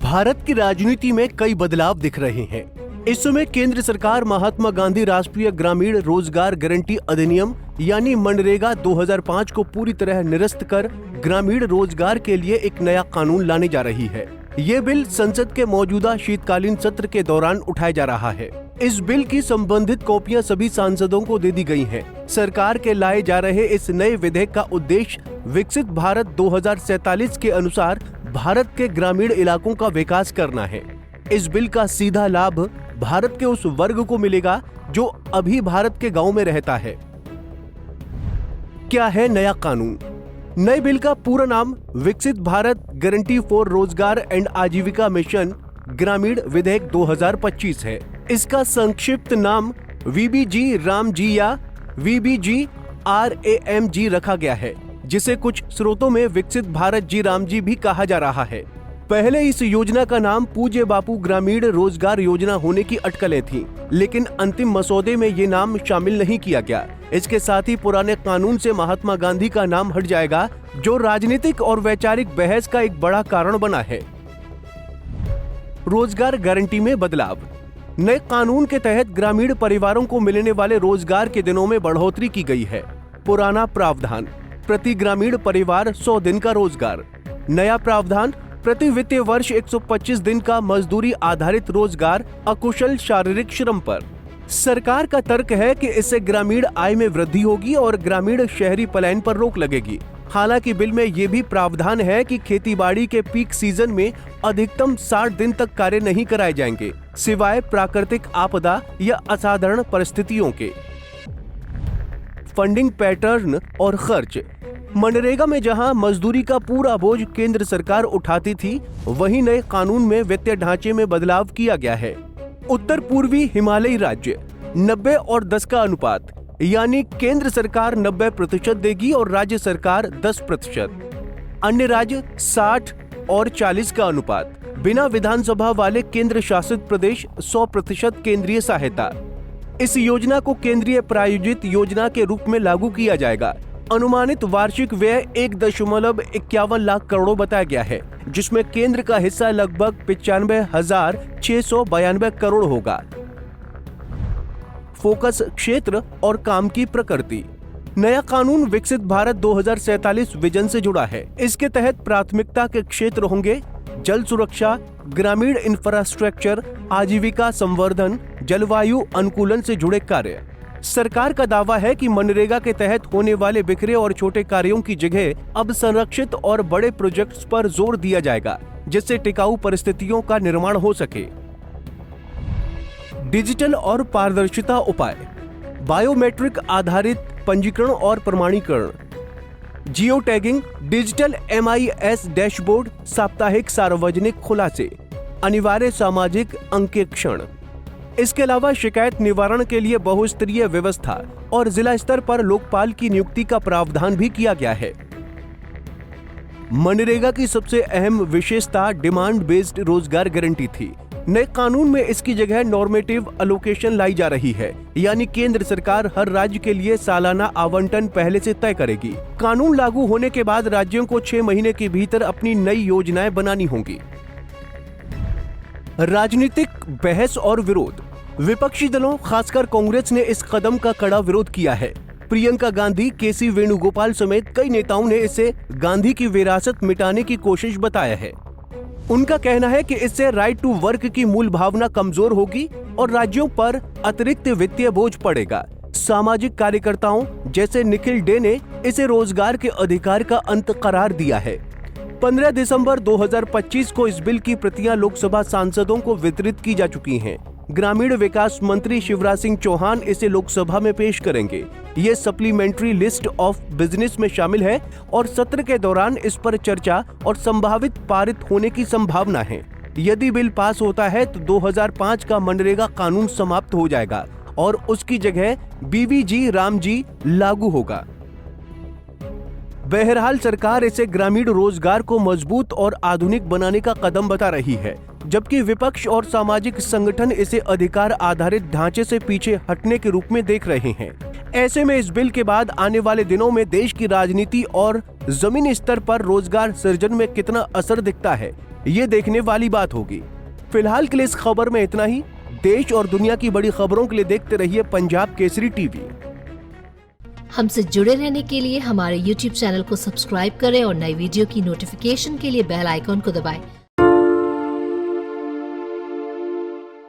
भारत की राजनीति में कई बदलाव दिख रहे हैं। इस समय केंद्र सरकार महात्मा गांधी राष्ट्रीय ग्रामीण रोजगार गारंटी अधिनियम यानी मनरेगा 2005 को पूरी तरह निरस्त कर ग्रामीण रोजगार के लिए एक नया कानून लाने जा रही है। ये बिल संसद के मौजूदा शीतकालीन सत्र के दौरान उठाया जा रहा है। इस बिल की संबंधित कॉपियां सभी सांसदों को दे दी गई हैं। सरकार के लाए जा रहे इस नए विधेयक का उद्देश्य विकसित भारत 2047 के अनुसार भारत के ग्रामीण इलाकों का विकास करना है। इस बिल का सीधा लाभ भारत के उस वर्ग को मिलेगा जो अभी भारत के गांव में रहता है। क्या है नया कानून? नए बिल का पूरा नाम विकसित भारत गारंटी फॉर रोजगार एंड आजीविका मिशन ग्रामीण विधेयक 2025 है। इसका संक्षिप्त नाम वीबीजी रामजी या वीबीजी RAM रखा गया है, जिसे कुछ स्रोतों में विकसित भारत जी रामजी भी कहा जा रहा है। पहले इस योजना का नाम पूज्य बापू ग्रामीण रोजगार योजना होने की अटकलें थीं, लेकिन अंतिम मसौदे में ये नाम शामिल नहीं किया गया। इसके साथ ही पुराने कानून से महात्मा गांधी का नाम हट जाएगा, जो राजनीतिक और वैचारिक बहस का एक बड़ा कारण बना है। रोजगार गारंटी में बदलाव। नए कानून के तहत ग्रामीण परिवारों को मिलने वाले रोजगार के दिनों में बढ़ोतरी की गई है। पुराना प्रावधान प्रति ग्रामीण परिवार 100 दिन का रोजगार। नया प्रावधान प्रति वित्तीय वर्ष 125 दिन का मजदूरी आधारित रोजगार अकुशल शारीरिक श्रम पर। सरकार का तर्क है कि इससे ग्रामीण आय में वृद्धि होगी और ग्रामीण शहरी पलायन पर रोक लगेगी। हालांकि बिल में ये भी प्रावधान है कि खेतीबाड़ी के पीक सीजन में अधिकतम 60 दिन तक कार्य नहीं कराए जाएंगे, सिवाय प्राकृतिक आपदा या असाधारण परिस्थितियों के। फंडिंग पैटर्न और खर्च। मनरेगा में जहां मजदूरी का पूरा बोझ केंद्र सरकार उठाती थी, वहीं नए कानून में वित्तीय ढांचे में बदलाव किया गया है। उत्तर पूर्वी हिमालयी राज्य 90 और 10 का अनुपात, यानी केंद्र सरकार 90% देगी और राज्य सरकार 10%। अन्य राज्य 60 और 40 का अनुपात। बिना विधानसभा वाले केंद्र शासित प्रदेश 100% केंद्रीय सहायता। इस योजना को केंद्रीय प्रायोजित योजना के रूप में लागू किया जाएगा। अनुमानित वार्षिक व्यय 1.51 लाख करोड़ बताया गया है, जिसमें केंद्र का हिस्सा लगभग 95,692 करोड़ होगा। फोकस क्षेत्र और काम की प्रकृति। नया कानून विकसित भारत 2047 विजन से जुड़ा है। इसके तहत प्राथमिकता के क्षेत्र होंगे जल सुरक्षा, ग्रामीण इंफ्रास्ट्रक्चर, आजीविका संवर्धन, जलवायु अनुकूलन से जुड़े कार्य। सरकार का दावा है कि मनरेगा के तहत होने वाले बिखरे और छोटे कार्यों की जगह अब संरक्षित और बड़े प्रोजेक्ट्स पर जोर दिया जाएगा, जिससे टिकाऊ परिस्थितियों का निर्माण हो सके। डिजिटल और पारदर्शिता उपाय। बायोमेट्रिक आधारित पंजीकरण और प्रमाणीकरण, geo tagging, digital MIS dashboard, साप्ताहिक सार्वजनिक खुलासे, अनिवार्य सामाजिक अंकेक्षण। इसके अलावा शिकायत निवारण के लिए बहुस्तरीय व्यवस्था और जिला स्तर पर लोकपाल की नियुक्ति का प्रावधान भी किया गया है। मनरेगा की सबसे अहम विशेषता डिमांड बेस्ड रोजगार गारंटी थी। नए कानून में इसकी जगह नॉर्मेटिव अलोकेशन लाई जा रही है, यानी केंद्र सरकार हर राज्य के लिए सालाना आवंटन पहले से तय करेगी। कानून लागू होने के बाद राज्यों को 6 महीने के भीतर अपनी नई योजनाएं बनानी होंगी। राजनीतिक बहस और विरोध। विपक्षी दलों खासकर कांग्रेस ने इस कदम का कड़ा विरोध किया है। प्रियंका गांधी, KC वेणुगोपाल समेत कई नेताओं ने इसे गांधी की विरासत मिटाने की कोशिश बताया है। उनका कहना है कि इससे राइट टू वर्क की मूल भावना कमजोर होगी और राज्यों पर अतिरिक्त वित्तीय बोझ पड़ेगा। सामाजिक कार्यकर्ताओं जैसे निखिल डे ने इसे रोजगार के अधिकार का अंत करार दिया है। 15 दिसंबर 2025 को इस बिल की प्रतियां लोकसभा सांसदों को वितरित की जा चुकी हैं। ग्रामीण विकास मंत्री शिवराज सिंह चौहान इसे लोकसभा में पेश करेंगे। ये सप्लीमेंट्री लिस्ट ऑफ बिजनेस में शामिल है और सत्र के दौरान इस पर चर्चा और संभावित पारित होने की संभावना है। यदि बिल पास होता है तो 2005 का मनरेगा कानून समाप्त हो जाएगा और उसकी जगह BVG रामजी लागू होगा। बहरहाल सरकार इसे ग्रामीण रोजगार को मजबूत और आधुनिक बनाने का कदम बता रही है, जबकि विपक्ष और सामाजिक संगठन इसे अधिकार आधारित ढांचे से पीछे हटने के रूप में देख रहे हैं। ऐसे में इस बिल के बाद आने वाले दिनों में देश की राजनीति और जमीनी स्तर पर रोजगार सृजन में कितना असर दिखता है, ये देखने वाली बात होगी। फिलहाल के लिए इस खबर में इतना ही। देश और दुनिया की बड़ी खबरों के लिए देखते रहिए पंजाब केसरी टीवी। हमसे जुड़े रहने के लिए हमारे YouTube चैनल को सब्सक्राइब करें और नई वीडियो की नोटिफिकेशन के लिए बेल आइकॉन को दबाएं।